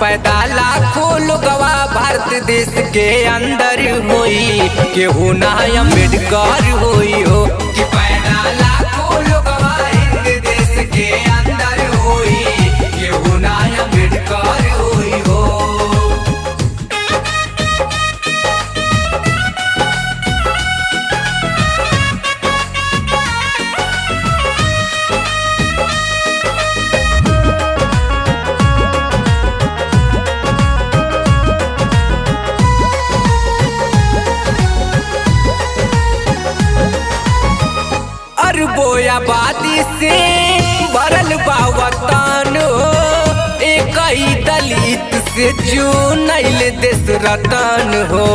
पैदा लाखों लोगवा भारत देश के अंदर होई, केहू ना अम्बेडकर होई हो। कि पैदा लाखों लोगवा हिंद देश के अंदर होई, केहू ना अम्बेडकर होई हो। अरबों आबादी से भरल बा वतन हो, एक ही दलित से चुनैल देश रतन हो।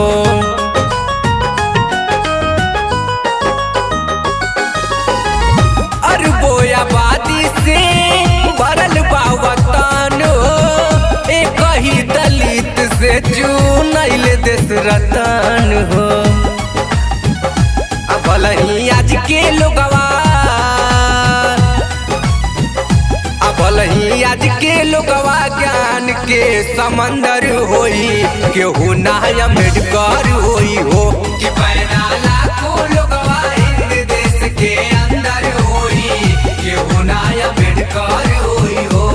अरबों आबादी से भरल बा वतन हो, एक ही दलित से चुनैल देश रतन हो। भलही आज के लोगवा, भलही आज के लोगवा ज्ञान के समंदर होई, केहू ना अम्बेडकर होई हो। कि पैदा लाखों लोगवा हिंद देश के अंदर होई, केहू ना अम्बेडकर होई हो।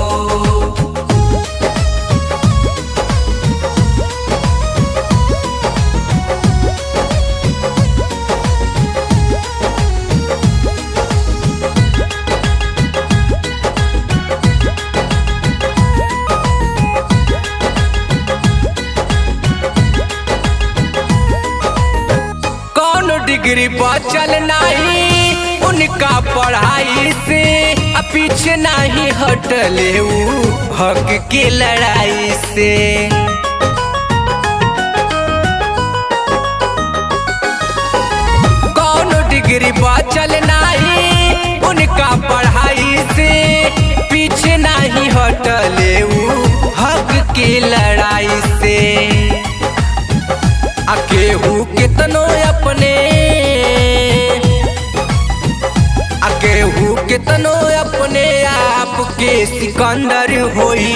डिग्री बचल नहीं उनका पढ़ाई से, पीछे नहीं हटले ऊ हक के लड़ाई से। कौन डिग्री बचल नहीं उनका पढ़ाई से, पीछे नहीं हटले ऊ हक के लड़ाई से। केहू कितनो अपने, केहू कितनो अपने आप के सिकंदर होई,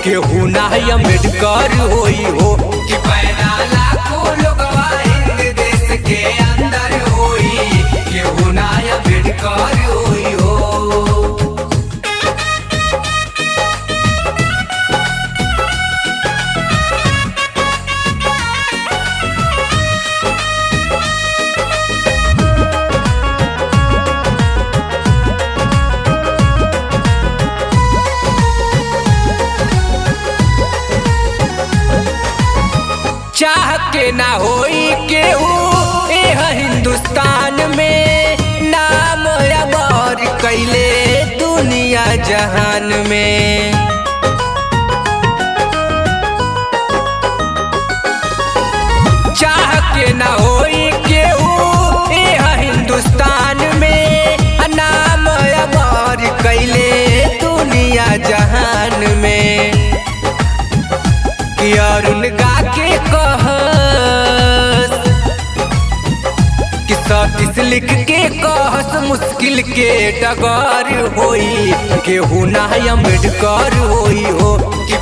केहू ना अम्बेडकर होई हो। कि पैदा लाखों लोगवा हिंद देश के अंदर होई, केहू ना अम्बेडकर होई हो। चाह के ना होई केहू एह हिंदुस्तान में, नाम अमर कैले दुनिया जहान में। चाह के ना होई केहू एह हिंदुस्तान में, नाम अमर कैले दुनिया जहान में। कि अरुण गा के कहस, कि सतीश लिख के कहस, मुश्किल के डगर होई, केहू ना अम्बेडकर होई हो। कि